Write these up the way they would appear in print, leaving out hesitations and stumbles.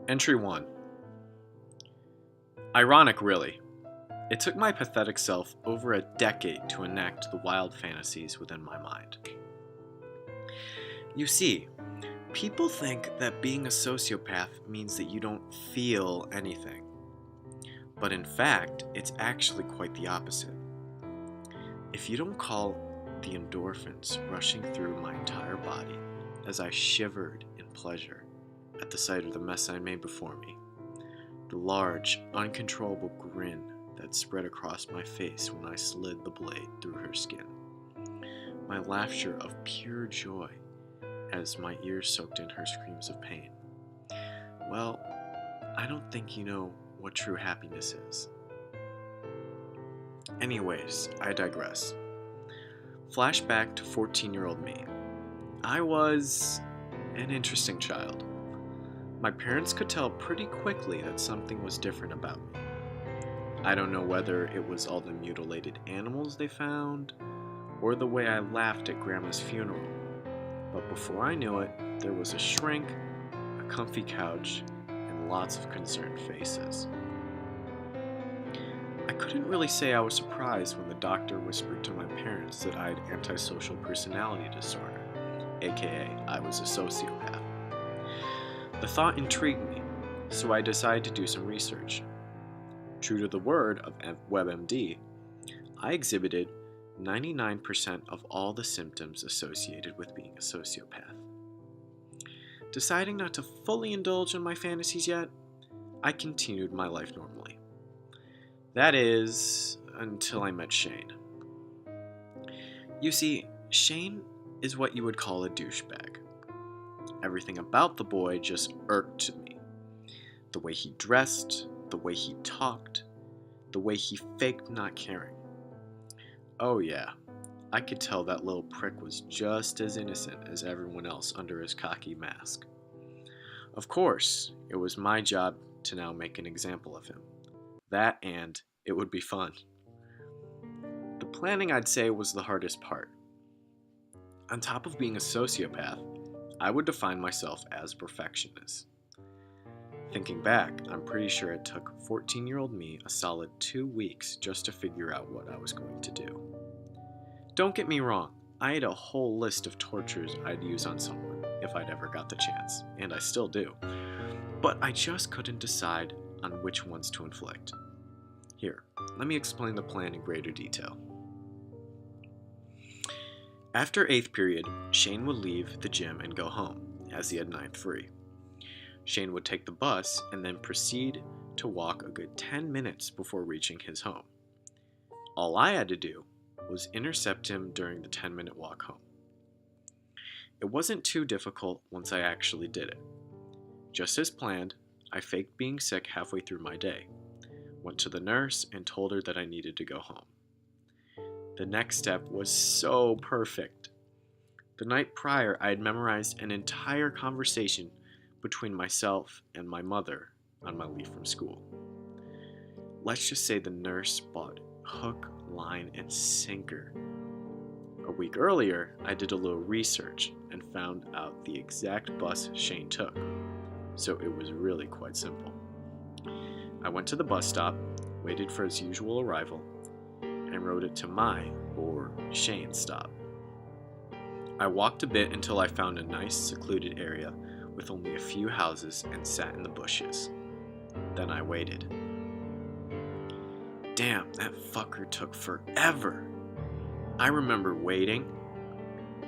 Entry 1. Ironic, really. It took my pathetic self over a decade to enact the wild fantasies within my mind. You see, people think that being a sociopath means that you don't feel anything. But in fact, it's actually quite the opposite. If you don't call the endorphins rushing through my entire body as I shivered in pleasure at the sight of the mess I made before me, the large, uncontrollable grin that spread across my face when I slid the blade through her skin, my laughter of pure joy as my ears soaked in her screams of pain. Well, I don't think you know what true happiness is. Anyways, I digress. Flashback to 14-year-old me. I was an interesting child. My parents could tell pretty quickly that something was different about me. I don't know whether it was all the mutilated animals they found, or the way I laughed at Grandma's funeral. But before I knew it, there was a shrink, a comfy couch, and lots of concerned faces. I couldn't really say I was surprised when the doctor whispered to my parents that I had antisocial personality disorder, aka I was a sociopath. The thought intrigued me, so I decided to do some research. True to the word of WebMD, I exhibited 99% of all the symptoms associated with being a sociopath. Deciding not to fully indulge in my fantasies yet, I continued my life normally. That is, until I met Shane. You see, Shane is what you would call a douchebag. Everything about the boy just irked me. The way he dressed, the way he talked, the way he faked not caring. Oh yeah, I could tell that little prick was just as innocent as everyone else under his cocky mask. Of course, it was my job to now make an example of him. That and it would be fun. The planning, I'd say, was the hardest part. On top of being a sociopath, I would define myself as a perfectionist. Thinking back, I'm pretty sure it took 14-year-old me a solid 2 weeks just to figure out what I was going to do. Don't get me wrong, I had a whole list of tortures I'd use on someone if I'd ever got the chance, and I still do. But I just couldn't decide on which ones to inflict. Here, let me explain the plan in greater detail. After 8th period, Shane would leave the gym and go home, as he had 9th free. Shane would take the bus and then proceed to walk a good 10 minutes before reaching his home. All I had to do was intercept him during the 10-minute walk home. It wasn't too difficult once I actually did it. Just as planned, I faked being sick halfway through my day, went to the nurse and told her that I needed to go home. The next step was so perfect. The night prior, I had memorized an entire conversation between myself and my mother on my leave from school. Let's just say the nurse bought hook, line, and sinker. A week earlier, I did a little research and found out the exact bus Shane took, so it was really quite simple. I went to the bus stop, waited for his usual arrival, and rode it to my, or Shane's, stop. I walked a bit until I found a nice secluded area with only a few houses and sat in the bushes. Then I waited. Damn, that fucker took forever. I remember waiting,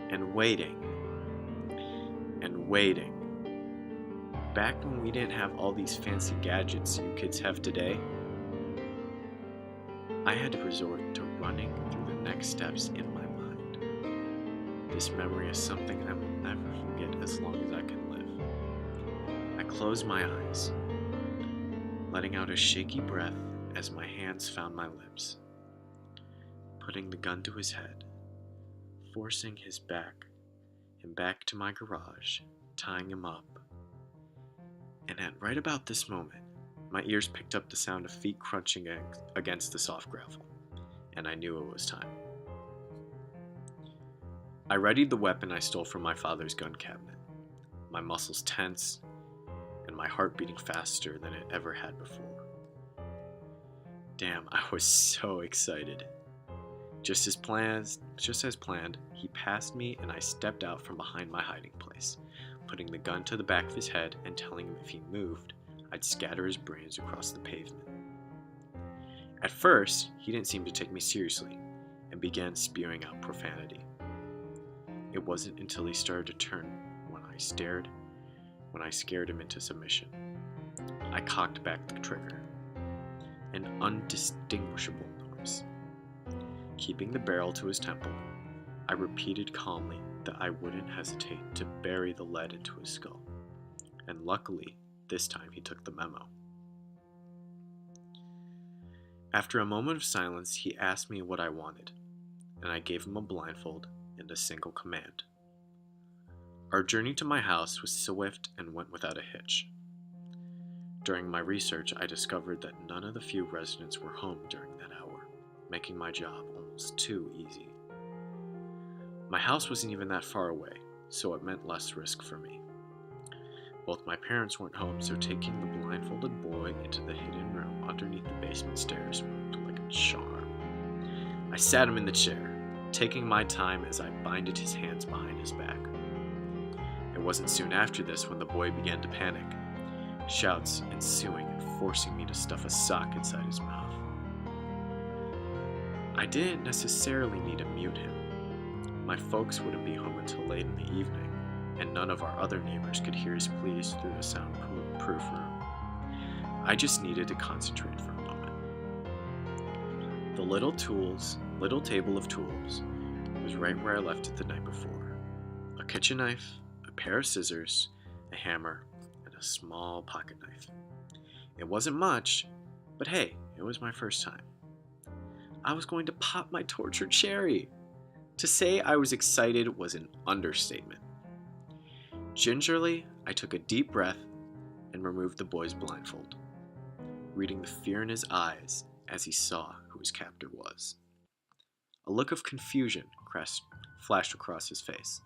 and waiting, and waiting. Back when we didn't have all these fancy gadgets you kids have today, I had to resort to running through the next steps in my mind. This memory is something I will never forget as long as I can live. I closed my eyes, letting out a shaky breath as my hands found my lips, putting the gun to his head, forcing him back to my garage, tying him up. And at right about this moment, my ears picked up the sound of feet crunching against the soft gravel, and I knew it was time. I readied the weapon I stole from my father's gun cabinet, my muscles tense, and my heart beating faster than it ever had before. Damn, I was so excited. Just as planned, he passed me and I stepped out from behind my hiding place, putting the gun to the back of his head and telling him if he moved, I'd scatter his brains across the pavement. At first, he didn't seem to take me seriously and began spewing out profanity. It wasn't until he started to turn when I scared him into submission. I cocked back the trigger. An undistinguishable noise. Keeping the barrel to his temple, I repeated calmly that I wouldn't hesitate to bury the lead into his skull. And luckily, this time he took the memo. After a moment of silence, he asked me what I wanted, and I gave him a blindfold and a single command. Our journey to my house was swift and went without a hitch. During my research, I discovered that none of the few residents were home during that hour, making my job almost too easy. My house wasn't even that far away, so it meant less risk for me. Both my parents weren't home, so taking the blindfolded boy into the hidden room underneath the basement stairs worked like a charm. I sat him in the chair, taking my time as I binded his hands behind his back. It wasn't soon after this when the boy began to panic, shouts ensuing and forcing me to stuff a sock inside his mouth. I didn't necessarily need to mute him. My folks wouldn't be home until late in the evening, and none of our other neighbors could hear his pleas through the soundproof room. I just needed to concentrate for a moment. The little table of tools was right where I left it the night before. A kitchen knife, a pair of scissors, a hammer, and a small pocket knife. It wasn't much, but hey, it was my first time. I was going to pop my tortured cherry. To say I was excited was an understatement. Gingerly, I took a deep breath and removed the boy's blindfold, reading the fear in his eyes as he saw who his captor was. A look of confusion flashed across his face.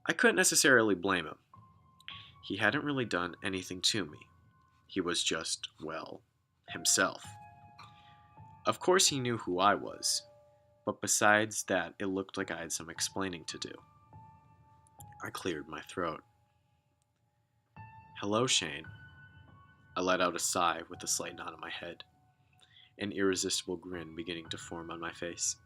I couldn't necessarily blame him. He hadn't really done anything to me. He was just, well, himself. Of course he knew who I was, but besides that, it looked like I had some explaining to do. I cleared my throat. Hello, Shane. I let out a sigh with a slight nod of my head, an irresistible grin beginning to form on my face.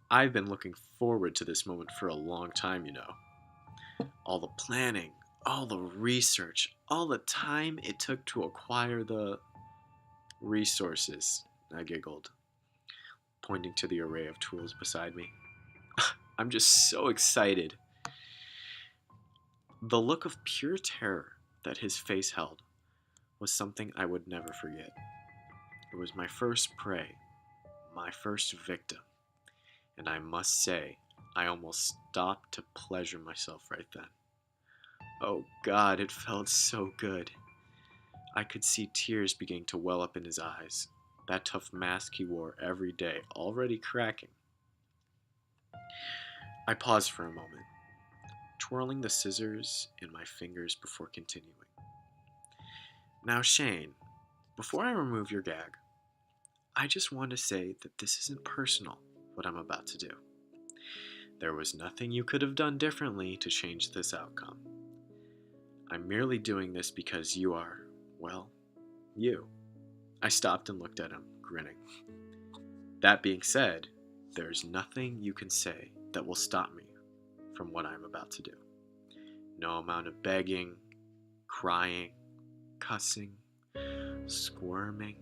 I've been looking forward to this moment for a long time, you know. All the planning, all the research, all the time it took to acquire the resources, I giggled, pointing to the array of tools beside me. I'm just so excited. The look of pure terror that his face held was something I would never forget. It was my first prey, my first victim, and I must say, I almost stopped to pleasure myself right then. Oh God, it felt so good. I could see tears beginning to well up in his eyes, that tough mask he wore every day already cracking. I paused for a moment, twirling the scissors in my fingers before continuing. Now, Shane, before I remove your gag, I just want to say that this isn't personal, what I'm about to do. There was nothing you could have done differently to change this outcome. I'm merely doing this because you are, well, you. I stopped and looked at him, grinning. That being said, there's nothing you can say that will stop me from what I'm about to do. No amount of begging, crying, cussing, squirming.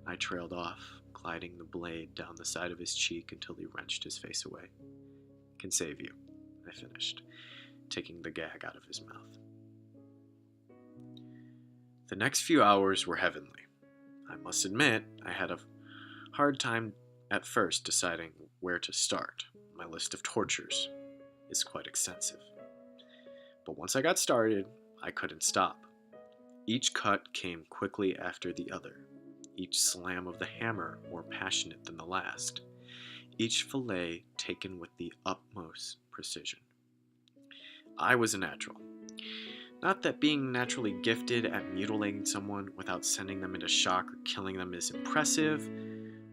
I trailed off, gliding the blade down the side of his cheek until he wrenched his face away. Can save you, I finished, taking the gag out of his mouth. The next few hours were heavenly. I must admit, I had a hard time at first deciding where to start. My list of tortures is quite extensive. But once I got started, I couldn't stop. Each cut came quickly after the other, each slam of the hammer more passionate than the last, each fillet taken with the utmost precision. I was a natural. Not that being naturally gifted at mutilating someone without sending them into shock or killing them is impressive,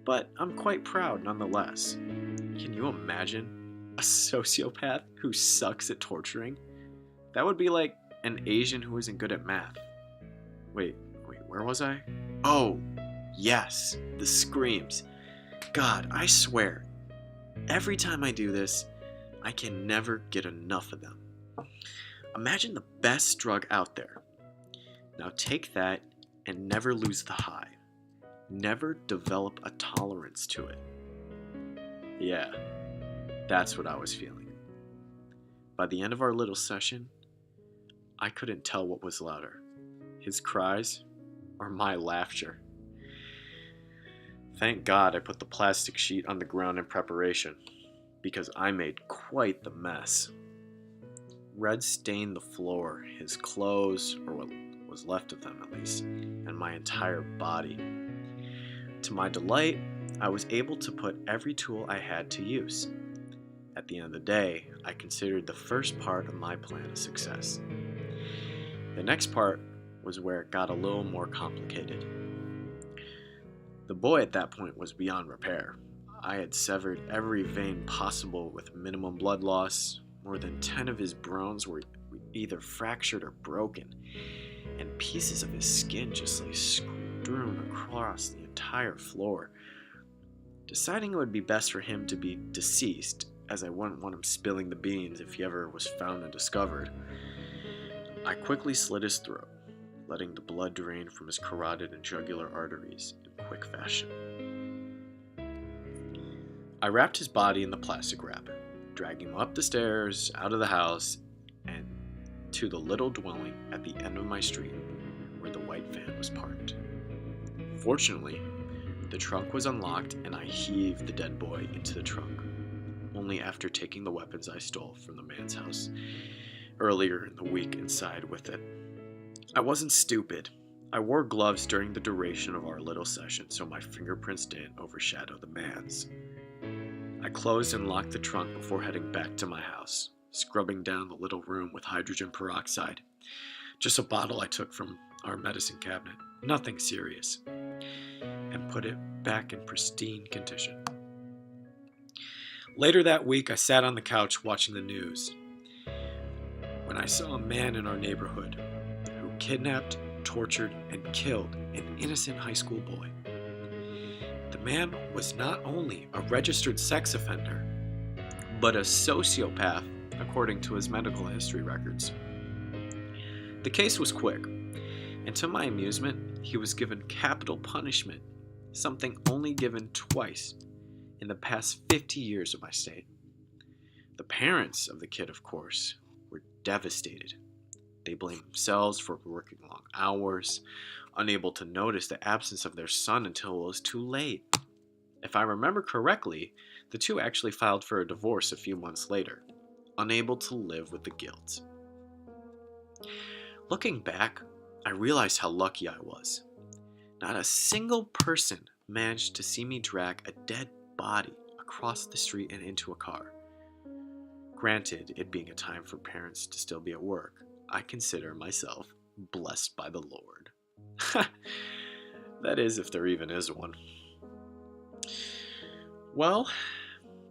but I'm quite proud nonetheless. Can you imagine a sociopath who sucks at torturing? That would be like an Asian who isn't good at math. Wait, where was I? Oh, yes, the screams. God, I swear, every time I do this, I can never get enough of them. Imagine the best drug out there. Now take that and never lose the high. Never develop a tolerance to it. Yeah, that's what I was feeling. By the end of our little session, I couldn't tell what was louder, his cries or my laughter. Thank God I put the plastic sheet on the ground in preparation, because I made quite the mess. Red stained the floor, his clothes, or what was left of them at least, and my entire body. To my delight, I was able to put every tool I had to use. At the end of the day, I considered the first part of my plan a success. The next part was where it got a little more complicated. The boy at that point was beyond repair. I had severed every vein possible with minimum blood loss. More than 10 of his bones were either fractured or broken, and pieces of his skin just lay strewn across the entire floor. Deciding it would be best for him to be deceased, as I wouldn't want him spilling the beans if he ever was found and discovered, I quickly slit his throat, letting the blood drain from his carotid and jugular arteries in quick fashion. I wrapped his body in the plastic wrap, dragging him up the stairs, out of the house, and to the little dwelling at the end of my street where the white van was parked. Fortunately, the trunk was unlocked and I heaved the dead boy into the trunk, only after taking the weapons I stole from the man's house earlier in the week inside with it. I wasn't stupid. I wore gloves during the duration of our little session so my fingerprints didn't overshadow the man's. I closed and locked the trunk before heading back to my house, scrubbing down the little room with hydrogen peroxide. Just a bottle I took from our medicine cabinet, nothing serious, and put it back in pristine condition. Later that week, I sat on the couch watching the news when I saw a man in our neighborhood who kidnapped, tortured, and killed an innocent high school boy. The man was not only a registered sex offender, but a sociopath, according to his medical history records. The case was quick, and to my amusement, he was given capital punishment, something only given twice in the past 50 years of my state. The parents of the kid, of course, were devastated. They blamed themselves for working long hours, unable to notice the absence of their son until it was too late. If I remember correctly, the two actually filed for a divorce a few months later, unable to live with the guilt. Looking back, I realized how lucky I was. Not a single person managed to see me drag a dead body across the street and into a car. Granted, it being a time for parents to still be at work, I consider myself blessed by the Lord. That is, if there even is one. Well,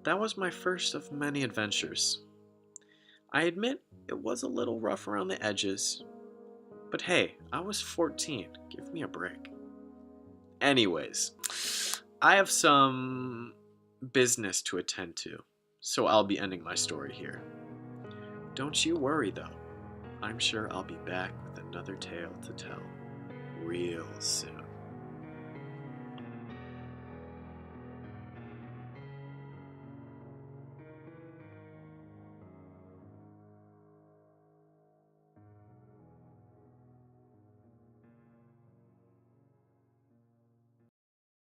that was my first of many adventures. I admit it was a little rough around the edges, but hey, I was 14. Give me a break. Anyways, I have some business to attend to, so I'll be ending my story here. Don't you worry though. I'm sure I'll be back with another tale to tell real soon.